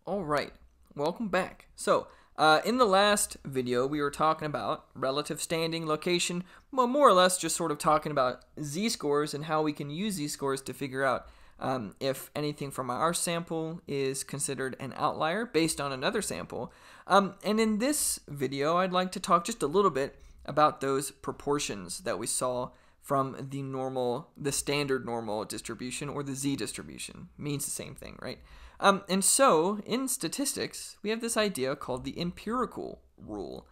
All right, welcome back. So, in the last video, we were talking about relative standing, location, well, more or less just sort of talking about z-scores and how we can use z-scores to figure out if anything from our sample is considered an outlier based on another sample. And in this video, I'd like to talk just a little bit about those proportions that we saw from the standard normal distribution, or the z-distribution. Means the same thing, right? And so, in statistics, we have this idea called the empirical rule.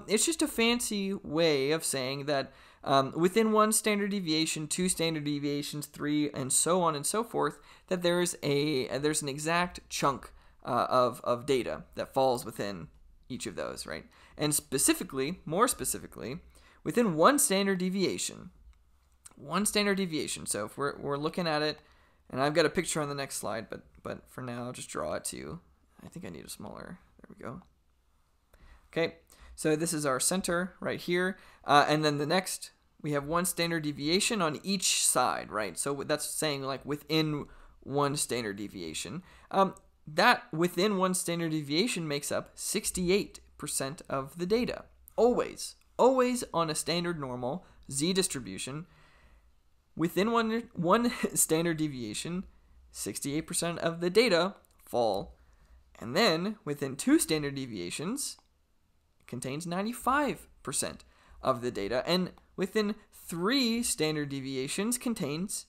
It's just a fancy way of saying that within one standard deviation, two standard deviations, three, and so on and so forth, that there's an exact chunk of data that falls within each of those, right? And specifically, more specifically, within one standard deviation. So if we're looking at it, and I've got a picture on the next slide, but for now, I'll just draw it to you. I think I need a smaller. There we go. Okay, so this is our center right here, and then the next, we have one standard deviation on each side, right? So that's saying like within one standard deviation. That within one standard deviation makes up 68% of the data. Always on a standard normal z distribution. Within one standard deviation, 68% of the data fall. And then, within two standard deviations, it contains 95% of the data. And within three standard deviations, contains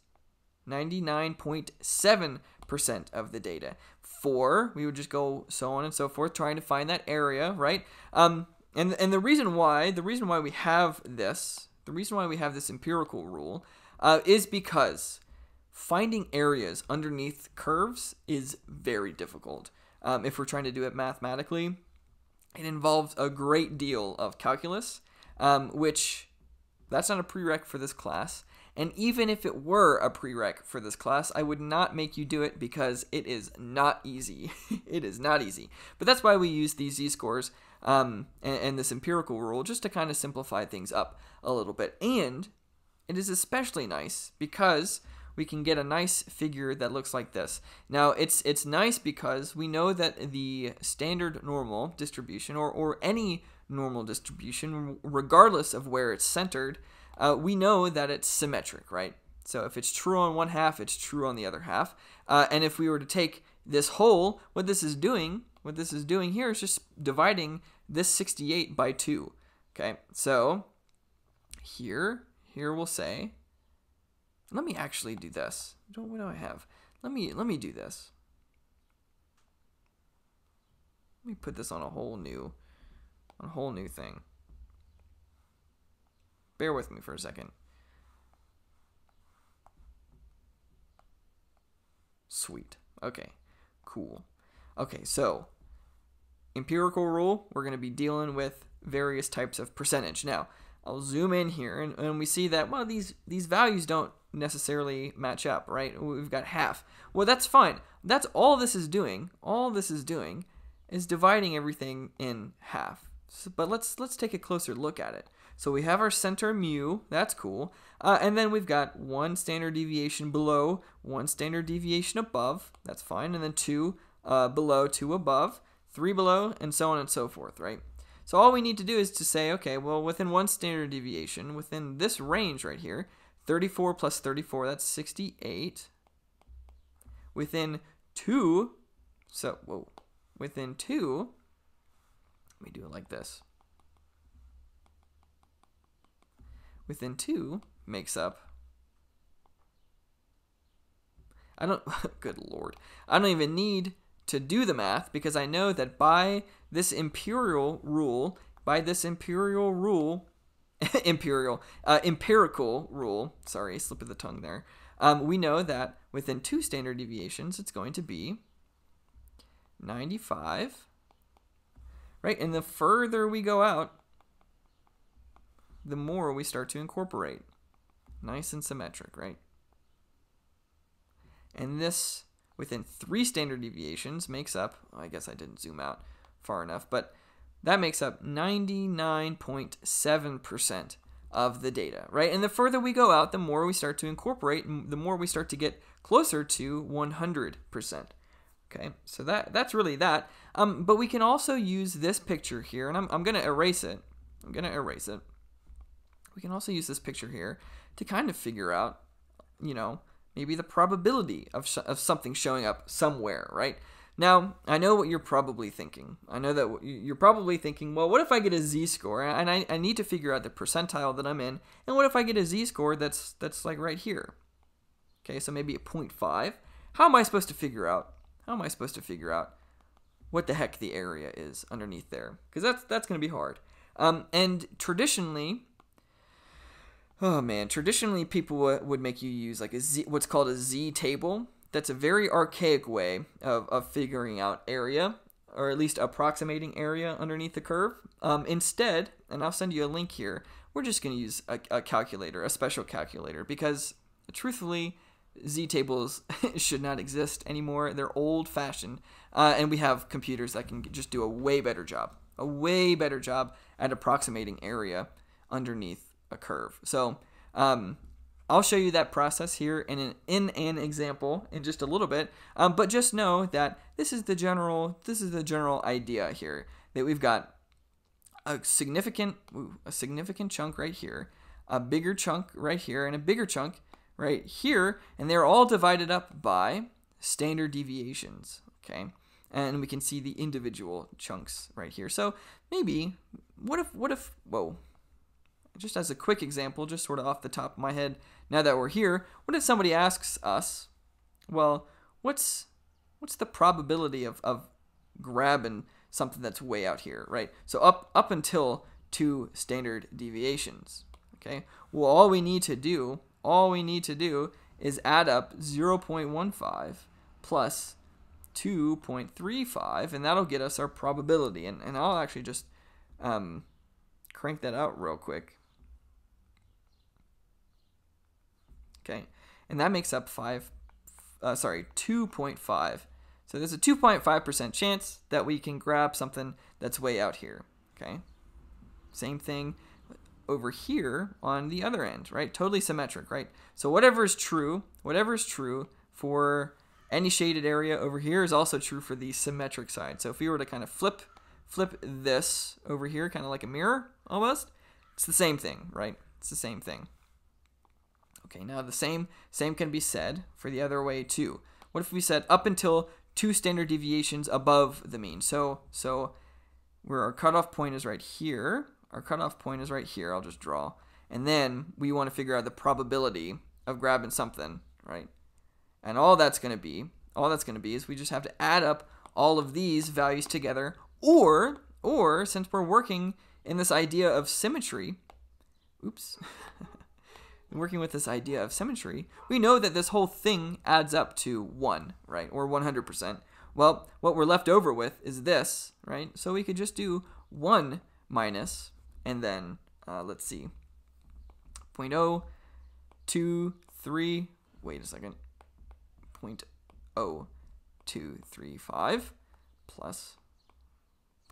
99.7% of the data. Four, we would just go so on and so forth, trying to find that area, right? And the reason why we have this, empirical rule, is because finding areas underneath curves is very difficult. If we're trying to do it mathematically, it involves a great deal of calculus, which that's not a prereq for this class. And even if it were a prereq for this class, I would not make you do it because it is not easy. It is not easy. But that's why we use these z-scores and this empirical rule, just to kind of simplify things up a little bit. And it is especially nice because we can get a nice figure that looks like this. Now, it's nice because we know that the standard normal distribution, or any normal distribution, regardless of where it's centered, we know that it's symmetric, right? So if it's true on one half, it's true on the other half. And if we were to take this whole, what this is doing here is just dividing this 68 by 2. Okay, so here we'll say, let me actually do this. What do I have? Let me do this. Let me put this on a whole new thing. Bear with me for a second. Sweet. Okay, cool. Okay, so empirical rule, we're going to be dealing with various types of percentage. Now, I'll zoom in here, and we see that, well, these values don't necessarily match up, right? We've got half. Well, that's fine. That's all this is doing. All this is doing is dividing everything in half. But let's take a closer look at it. So we have our center mu. That's cool. And then we've got one standard deviation below, one standard deviation above. That's fine. And then two below, two above, three below, and so on and so forth, right? So all we need to do is to say, okay, well, within one standard deviation, within this range right here, 34 plus 34, that's 68. Within two, within two, let me do it like this. Within two makes up, good Lord, I don't even need to do the math, because I know that by this empirical rule, empirical rule, sorry, slip of the tongue there, we know that within two standard deviations, it's going to be 95, right? And the further we go out, the more we start to incorporate. Nice and symmetric, right? And this, within three standard deviations, makes up, I guess I didn't zoom out far enough, but that makes up 99.7% of the data, right? And the further we go out, the more we start to incorporate, and the more we start to get closer to 100%. Okay, so that's really that. But we can also use this picture here, and I'm going to erase it. I'm going to erase it. We can also use this picture here to kind of figure out, you know, maybe the probability of something showing up somewhere, right? Now, I know what you're probably thinking. I know that you're probably thinking, well, what if I get a z-score, and I need to figure out the percentile that I'm in, and what if I get a z-score that's like right here? Okay, so maybe a 0.5. How am I supposed to figure out? How am I supposed to figure out what the heck the area is underneath there? Because that's going to be hard. And traditionally, oh man, traditionally people would make you use like what's called a z-table. That's a very archaic way of figuring out area, or at least approximating area underneath the curve. Instead, and I'll send you a link here, we're just going to use a calculator, a special calculator, because truthfully, z-tables should not exist anymore. They're old-fashioned, and we have computers that can just do a way better job at approximating area underneath a curve. So I'll show you that process here in an example in just a little bit, but just know that this is the general idea here, that we've got a significant chunk right here, a bigger chunk right here, and a bigger chunk right here, and they're all divided up by standard deviations, okay? And we can see the individual chunks right here. So maybe, what if, whoa, just as a quick example, just sort of off the top of my head, now that we're here, what if somebody asks us, well, what's the probability of grabbing something that's way out here, right? So up until 2 standard deviations, okay? Well, all we need to do is add up 0.15 plus 2.35, and that'll get us our probability. And I'll actually just crank that out real quick. Okay, and that makes up 2.5. So there's a 2.5% chance that we can grab something that's way out here. Okay, same thing over here on the other end, right? Totally symmetric, right? So whatever is true for any shaded area over here is also true for the symmetric side. So if we were to kind of flip this over here, kind of like a mirror almost, it's the same thing, right? It's the same thing. Okay, now the same can be said for the other way too. What if we said up until 2 standard deviations above the mean? So where our cutoff point is right here, I'll just draw. And then we want to figure out the probability of grabbing something, right? And all that's going to be is we just have to add up all of these values together, or since we're working in this idea of symmetry, working with this idea of symmetry, we know that this whole thing adds up to 1, right? Or 100%. Well, what we're left over with is this, right? So we could just do 1 minus, and then, let's see, 0.023, wait a second, 0.0235 plus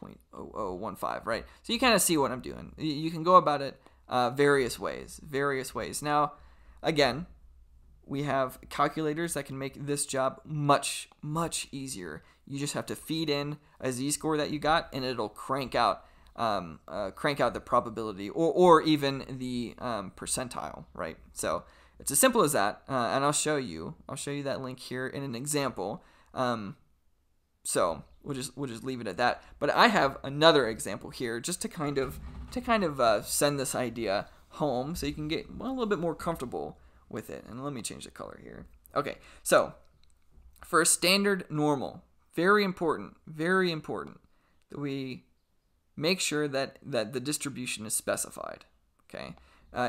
0.0015, right? So you kind of see what I'm doing. You can go about it various ways. Now, again, we have calculators that can make this job much easier. You just have to feed in a z-score that you got, and it'll crank out the probability or even the percentile, right? So it's as simple as that, and I'll show you that link here in an example. So we'll just leave it at that. But I have another example here just to kind of send this idea home, so you can get a little bit more comfortable with it. And let me change the color here. Okay, so for a standard normal, very important that we make sure that the distribution is specified. Okay,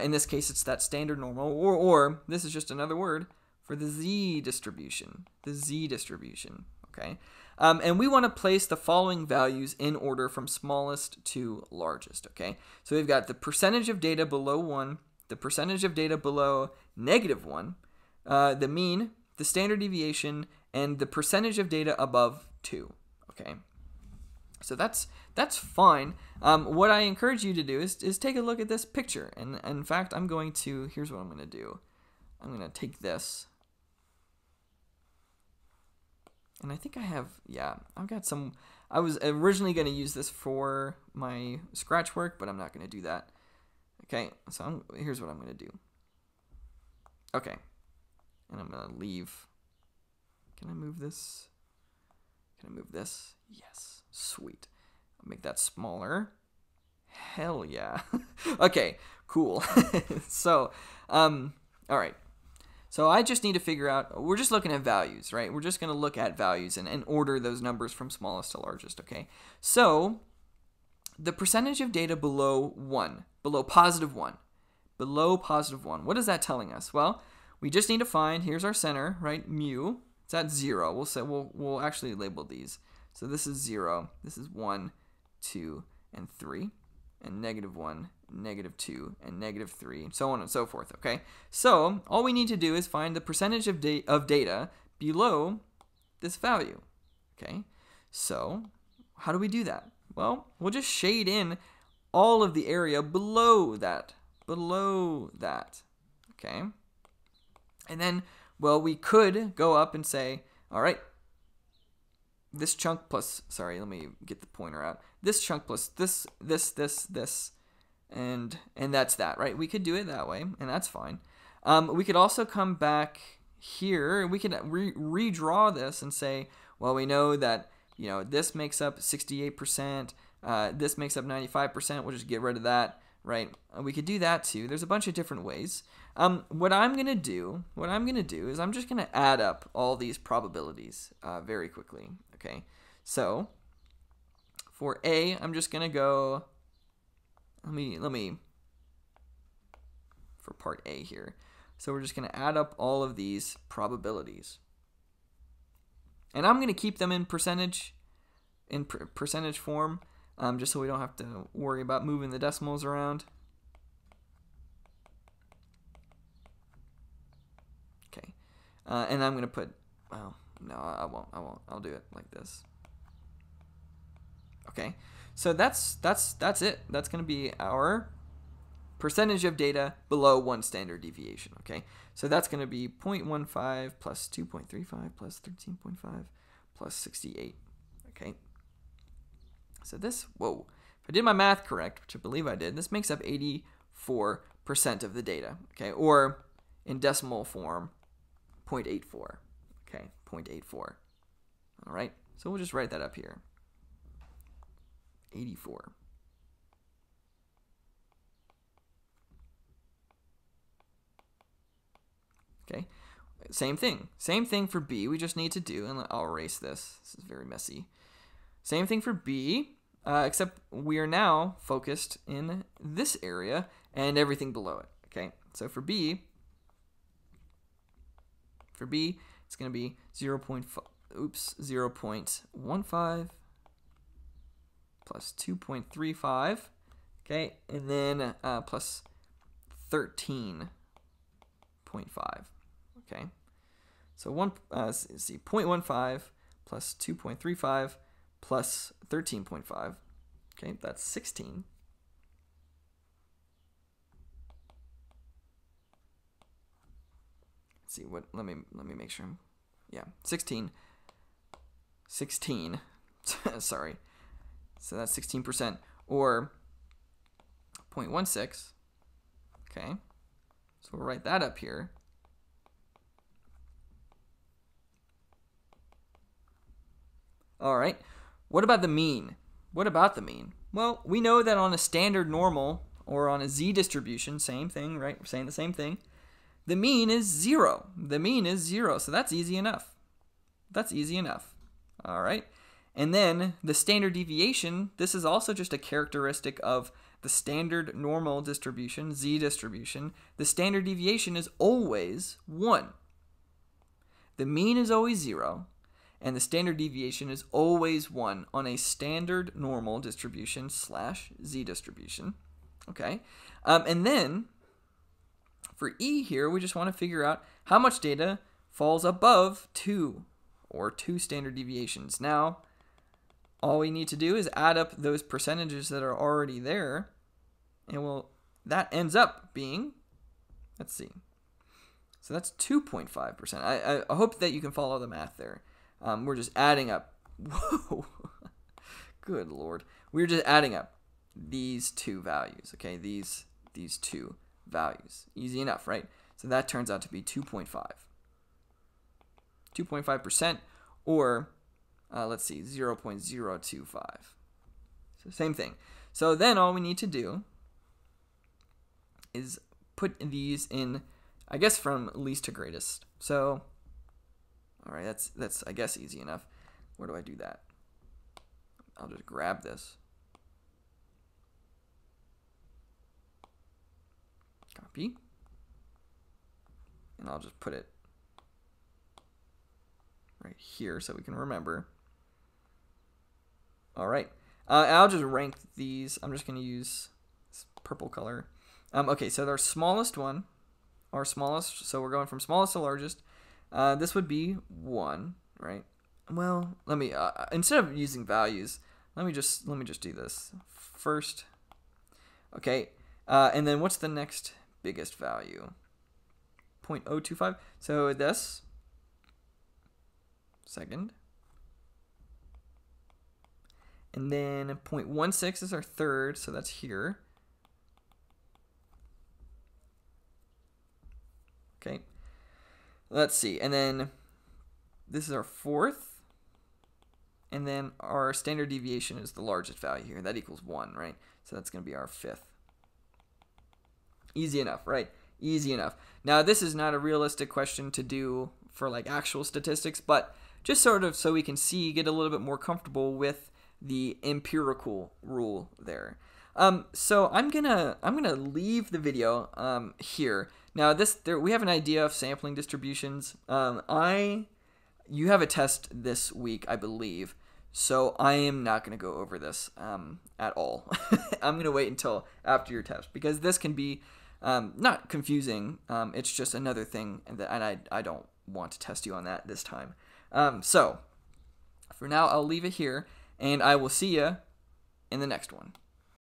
in this case, it's that standard normal, or this is just another word for the z distribution. Okay. And we want to place the following values in order from smallest to largest, okay? So we've got the percentage of data below 1, the percentage of data below -1, the mean, the standard deviation, and the percentage of data above 2, okay? So that's fine. What I encourage you to do is take a look at this picture. And in fact, here's what I'm going to do. I'm going to take this, And I think I have, yeah, I've got some, I was originally going to use this for my scratch work, but I'm not going to do that. Okay, so here's what I'm going to do. Okay, and I'm going to leave. Can I move this? Can I move this? Yes, sweet. I'll make that smaller. Hell yeah. Okay, cool. So, all right. So I just need to figure out, we're just looking at values, right? We're just going to look at values and order those numbers from smallest to largest, okay? So the percentage of data below 1, below positive 1, what is that telling us? Well, we just need to find, here's our center, right? Mu, it's at 0. We'll say, we'll actually label these. So this is 0, this is 1, 2, and 3, and -1, -2, and -3, and so on and so forth, okay? So all we need to do is find the percentage of data below this value, okay? So how do we do that? Well, we'll just shade in all of the area below that, okay? And then, well, we could go up and say, all right, this chunk plus, sorry, let me get the pointer out. This chunk plus this, and that's that, right? We could do it that way, and that's fine. We could also come back here. We could redraw this and say, well, we know that, you know, this makes up 68%. This makes up 95%. We'll just get rid of that, right? We could do that too. There's a bunch of different ways. What I'm gonna do is I'm just gonna add up all these probabilities very quickly. Okay, so for A, I'm just gonna go. Let me for part A here. So we're just gonna add up all of these probabilities, and I'm gonna keep them in percentage form, just so we don't have to worry about moving the decimals around. Okay, and I'm gonna put. Oh no, I won't. I'll do it like this. Okay, so that's it. That's gonna be our percentage of data below 1 standard deviation. Okay, so that's gonna be 0.15 plus 2.35 plus 13.5 plus 68. Okay, so this, whoa, if I did my math correct, which I believe I did, this makes up 84% of the data. Okay, or in decimal form, 0.84. Okay, 0.84. All right, so we'll just write that up here. 84. Okay, same thing for B. We just need to do, and I'll erase this. This is very messy. Same thing for B, except we are now focused in this area and everything below it. Okay, so for B, it's going to be 0.15 plus 2.35, okay, and then plus 13.5, okay. So let's see, 0.15 plus 2.35 plus 13.5, okay, that's 16. Let's see what. Let me make sure. Yeah, 16. Sorry. So that's 16%, or 0.16. Okay, so we'll write that up here. All right, what about the mean? Well, we know that on a standard normal or on a z distribution, same thing, right? We're saying the same thing. The mean is 0. So that's easy enough. All right. And then the standard deviation, this is also just a characteristic of the standard normal distribution, z distribution. The standard deviation is always 1. The mean is always 0, and the standard deviation is always 1 on a standard normal distribution / z distribution. Okay, and then for E here, we just want to figure out how much data falls above 2 or 2 standard deviations. Now, all we need to do is add up those percentages that are already there, and that ends up being, let's see, so that's 2.5%. I hope that you can follow the math there. We're just adding up. Whoa. Good Lord. We're just adding up these two values, okay? These two values. Easy enough, right? So that turns out to be 2.5. 2.5%, or let's see, 0.025. So same thing. So then all we need to do is put these in, I guess, from least to greatest. So, all right, that's I guess easy enough. Where do I do that? I'll just grab this. Copy. And I'll just put it right here so we can remember. All right. I'll just rank these. I'm just going to use this purple color. Okay, so our smallest one, so we're going from smallest to largest. This would be 1, right? Well, let me instead of using values, let me just do this first. Okay, and then what's the next biggest value? 0.025. So this second, and then 0.16 is our third, so that's here. Okay, let's see, and then this is our fourth, and then our standard deviation is the largest value here. That equals 1, right? So that's going to be our fifth. Easy enough, right? Easy enough. Now, this is not a realistic question to do for like actual statistics, but just sort of so we can see, get a little bit more comfortable with the empirical rule there. So I'm gonna leave the video here. Now we have an idea of sampling distributions. You have a test this week, I believe, so I am not gonna go over this at all. I'm gonna wait until after your test because this can be not confusing. It's just another thing, and I don't want to test you on that this time. So for now, I'll leave it here, and I will see you in the next one.